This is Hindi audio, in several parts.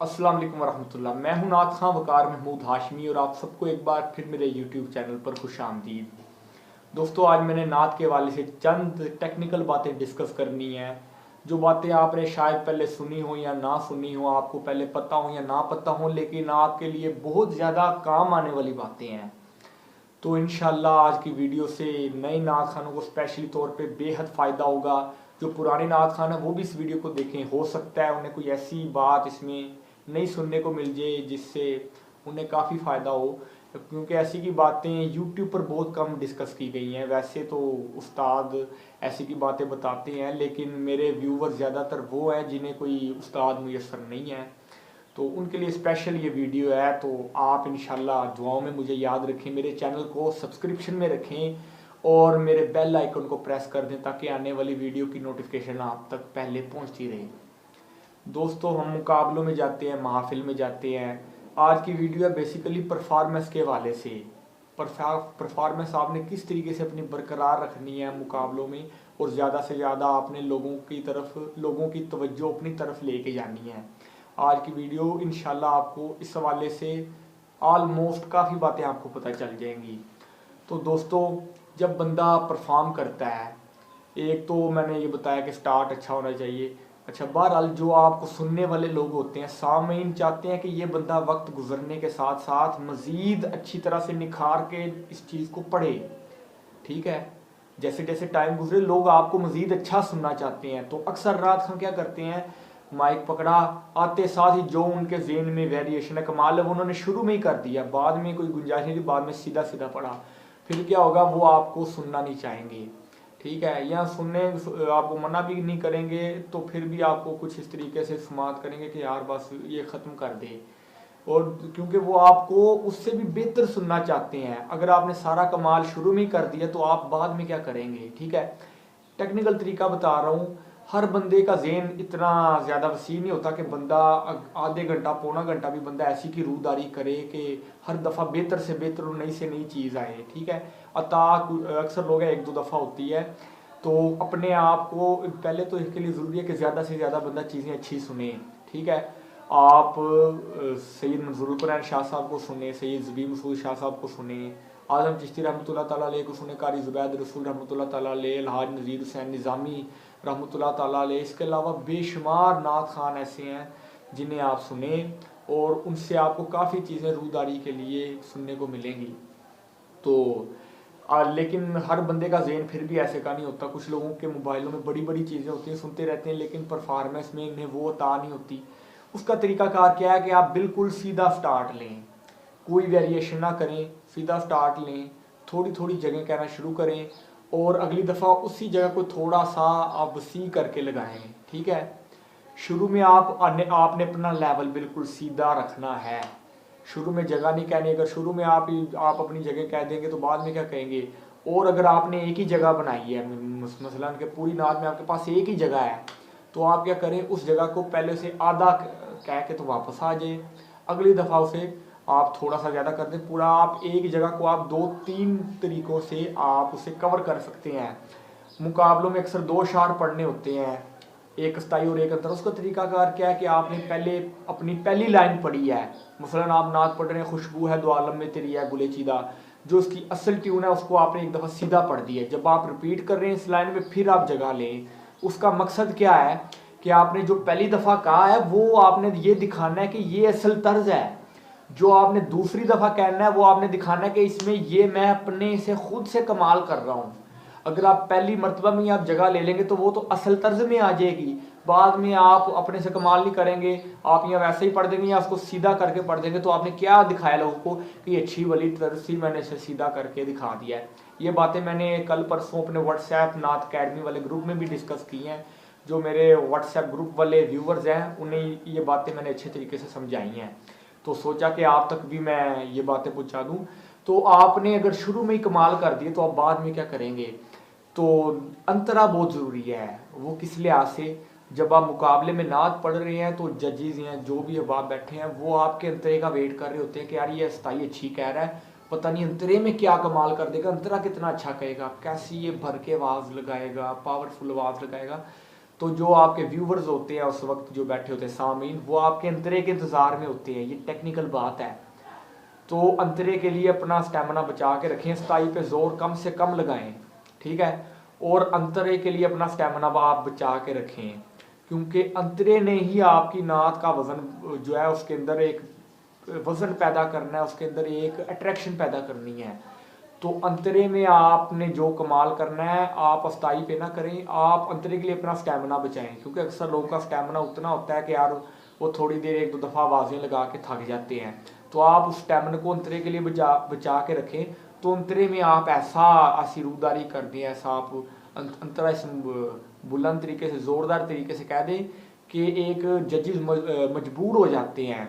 अस्सलाम वालेकुम वरहमतुल्लाह। मैं हूं नात खां वकार महमूद हाशमी और आप सबको एक बार फिर मेरे यूट्यूब चैनल पर खुश आमदीद। दोस्तों, आज मैंने नात के हवाले से चंद टेक्निकल बातें डिस्कस करनी है। जो बातें आपने शायद पहले सुनी हो या ना सुनी हो, आपको पहले पता हो या ना पता हो, लेकिन आपके लिए बहुत ज़्यादा काम आने वाली बातें हैं। तो इंशाल्लाह आज की वीडियो से नए नात खानों को स्पेशली तौर पे बेहद फ़ायदा होगा। जो पुराने नात खान हैं वो भी इस वीडियो को देखें, हो सकता है उन्हें कोई ऐसी बात इसमें नहीं सुनने को मिल जाए जिससे उन्हें काफ़ी फ़ायदा हो, क्योंकि ऐसी की बातें यूट्यूब पर बहुत कम डिस्कस की गई हैं। वैसे तो उस्ताद ऐसी की बातें बताते हैं, लेकिन मेरे व्यूवर ज़्यादातर वो हैं जिन्हें कोई उस्ताद मुयस्सर नहीं है, तो उनके लिए स्पेशल ये वीडियो है। तो आप इंशाल्लाह दुआओं में मुझे याद रखें, मेरे चैनल को सब्सक्रिप्शन में रखें और मेरे बेल आइकन को प्रेस कर दें ताकि आने वाली वीडियो की नोटिफिकेशन आप तक पहले पहुंचती रहे। दोस्तों, हम मुकाबलों में जाते हैं, महफिल में जाते हैं। आज की वीडियो है बेसिकली परफॉर्मेंस के हवाले से। परफॉर्मेंस आपने किस तरीके से अपनी बरकरार रखनी है मुकाबलों में, और ज़्यादा से ज़्यादा आपने लोगों की तवज्जो अपनी तरफ लेके जानी है। आज की वीडियो इंशाल्लाह आपको इस हवाले से ऑलमोस्ट काफ़ी बातें आपको पता चल जाएंगी। तो दोस्तों, जब बंदा परफॉर्म करता है, एक तो मैंने ये बताया कि स्टार्ट अच्छा होना चाहिए। अच्छा, बहरहाल जो आपको सुनने वाले लोग होते हैं, सामीन चाहते हैं कि ये बंदा वक्त गुजरने के साथ साथ मज़ीद अच्छी तरह से निखार के इस चीज़ को पढ़े। ठीक है, जैसे जैसे टाइम गुजरे लोग आपको मज़ीद अच्छा सुनना चाहते हैं। तो अक्सर रात खां क्या करते हैं, माइक पकड़ा, आते साथ ही जो उनके जेहन में वेरिएशन है, कमाल है, वो उन्होंने शुरू में ही कर दिया, बाद में कोई गुंजाइश नहीं थी, बाद में सीधा सीधा पढ़ा। फिर क्या होगा, वो आपको सुनना नहीं चाहेंगे। ठीक है, या सुनने आपको मना भी नहीं करेंगे, तो फिर भी आपको कुछ इस तरीके से समात करेंगे कि यार बस ये ख़त्म कर दे। और क्योंकि वो आपको उससे भी बेहतर सुनना चाहते हैं। अगर आपने सारा कमाल शुरू में ही कर दिया तो आप बाद में क्या करेंगे। ठीक है, टेक्निकल तरीका बता रहा हूँ। हर बंदे का जेन इतना ज़्यादा वसी नहीं होता कि बंदा आधे घंटा पौना घंटा भी बंदा ऐसी की रूदारी करे कि हर दफ़ा बेहतर से बेहतर और नई से नई चीज़ आए। ठीक है, अता अक्सर लोग एक दो दफ़ा होती है। तो अपने आप को पहले तो इसके लिए ज़रूरी है कि ज़्यादा से ज़्यादा बंदा चीज़ें अच्छी सुने। ठीक है, आप सैयद मंजूरुल कुरैन शाह साहब को सुने, सैयद ज़बी मसूद शाह साहब को सुने, आज़म चिश्ती रहमतुल्लाह ताला अलैह को सुने, कारी ज़ुबैद रसूल रहमतुल्लाह ताला अलैह, अलहाज नज़ीर हुसैन निज़ामी रहमतुल्लाह ताला अलैह। इसके अलावा बेशुमार नात खान ऐसे हैं जिन्हें आप सुने और उनसे आपको काफ़ी चीज़ें रूदारी के लिए सुनने को मिलेंगी। तो लेकिन हर बंदे का जेन फिर भी ऐसे का नहीं होता। कुछ लोगों के मोबाइलों में बड़ी बड़ी चीज़ें होती हैं, सुनते रहते हैं, लेकिन परफॉर्मेंस में इन्हें वो अता नहीं होती। उसका तरीकाकार क्या है कि आप बिल्कुल सीधा स्टार्ट लें, कोई वेरिएशन ना करें, सीधा स्टार्ट लें, थोड़ी थोड़ी जगह कहना शुरू करें और अगली दफ़ा उसी जगह को थोड़ा सा आप वसी करके लगाएं। ठीक है, शुरू में आपने अपना लेवल बिल्कुल सीधा रखना है। शुरू में जगह नहीं कहनी। अगर शुरू में आप अपनी जगह कह देंगे तो बाद में क्या कहेंगे। और अगर आपने एक ही जगह बनाई है, मसलन के पूरी नाद में आपके पास एक ही जगह है, तो आप क्या करें, उस जगह को पहले से आधा कह के तो वापस आ जाए। अगली दफ़ा उसे आप थोड़ा सा ज़्यादा कर दें। पूरा आप एक जगह को आप दो तीन तरीक़ों से आप उसे कवर कर सकते हैं। मुकाबलों में अक्सर दो शार पढ़ने होते हैं, एक स्थाई और एक अंतर। उसका तरीकाकार क्या है कि आपने पहले अपनी पहली लाइन पढ़ी है, मसलन आप नात पढ़ रहे हैं, खुशबू है दो आलम में तेरी है गुले चीदा, जो उसकी असल ट्यून है उसको आपने एक दफ़ा सीधा पढ़ दिया है। जब आप रिपीट कर रहे हैं इस लाइन में, फिर आप जगह लें। उसका मकसद क्या है कि आपने जो पहली दफ़ा कहा है वो आपने ये दिखाना है कि ये असल तर्ज है। जो आपने दूसरी दफ़ा कहना है वो आपने दिखाना है कि इसमें ये मैं अपने से खुद से कमाल कर रहा हूँ। अगर आप पहली मरतबा में आप जगह ले लेंगे तो वो तो असल तर्ज में आ जाएगी, बाद में आप अपने से कमाल नहीं करेंगे, आप यहाँ वैसे ही पढ़ देंगे या उसको सीधा करके पढ़ देंगे, तो आपने क्या दिखाया लोगों को कि ये अच्छी वाली तर्ज थी, मैंने इसे सीधा करके दिखा दिया है। ये बातें मैंने कल परसों अपने व्हाट्सएप नात अकेडमी वाले ग्रुप में भी डिस्कस की हैं। जो मेरे व्हाट्सएप ग्रुप वाले व्यूवर्स हैं उन्हें ये बातें मैंने अच्छे तरीके से समझाई हैं, तो सोचा कि आप तक भी मैं ये बातें पहुँचा दूँ। तो आपने अगर शुरू में ही कमाल कर दिए तो आप बाद में क्या करेंगे। तो अंतरा बहुत ज़रूरी है। वो किस लिहाज से, जब आप मुकाबले में नात पढ़ रहे हैं तो जजेस हैं, जो भी अहबाब बैठे हैं, वो आपके अंतरे का वेट कर रहे होते हैं कि यार ये स्थाई अच्छी कह रहा है, पता नहीं अंतरे में क्या कमाल कर देगा, अंतरा कितना अच्छा कहेगा, कैसी ये भर के आवाज़ लगाएगा, पावरफुल आवाज़ लगाएगा। तो जो आपके व्यूवर्स होते हैं उस वक्त जो बैठे होते हैं सामीन, वो आपके अंतरे के इंतज़ार में होते हैं। ये टेक्निकल बात है। तो अंतरे के लिए अपना स्टेमिना बचा के रखें, स्टाई पे जोर कम से कम लगाएं, ठीक है। और अंतरे के लिए अपना स्टेमिना आप बचा के रखें, क्योंकि अंतरे ने ही आपकी नात का वज़न जो है उसके अंदर एक वज़न पैदा करना है, उसके अंदर एक अट्रैक्शन पैदा करनी है। तो अंतरे में आपने जो कमाल करना है आप अस्थाई पे ना करें, आप अंतरे के लिए अपना स्टेमिना बचाएं, क्योंकि अक्सर लोगों का स्टेमिना उतना होता है कि यार वो थोड़ी देर एक दो दफ़ा आवाज़ें लगा के थक जाते हैं। तो आप उस स्टेमिना को अंतरे के लिए बचा के रखें। तो अंतरे में आप ऐसी रूदारी कर दें, ऐसा आप अंतरा इस बुलंद तरीके से ज़ोरदार तरीके से कह दें कि एक जजेस मजबूर हो जाते हैं।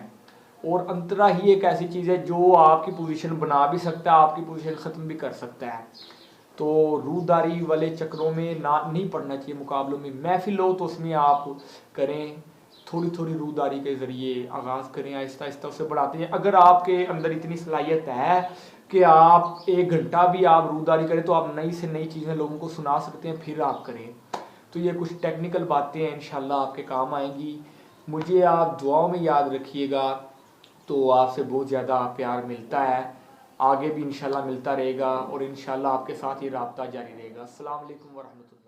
और अंतरा ही एक ऐसी चीज़ है जो आपकी पोजीशन बना भी सकता है, आपकी पोजीशन ख़त्म भी कर सकता है। तो रूदारी वाले चक्रों में ना नहीं पड़ना चाहिए। मुकाबलों में महफिल हो तो उसमें आप करें, थोड़ी थोड़ी रूदारी के ज़रिए आगाज़ करें, आहिस्ता आहिस्ता उसे बढ़ाते हैं। अगर आपके अंदर इतनी सलाहियत है कि आप 1 घंटा भी आप रूदारी करें तो आप नई से नई चीज़ें लोगों को सुना सकते हैं, फिर आप करें। तो ये कुछ टेक्निकल बातें हैं, इंशाल्लाह आपके काम आएंगी। मुझे आप दुआओं में याद रखिएगा। तो आपसे बहुत ज़्यादा प्यार मिलता है, आगे भी इंशाल्लाह मिलता रहेगा और इंशाल्लाह आपके साथ ये राब्ता जारी रहेगा। अस्सलाम वालेकुम वरहमतुल्लाह।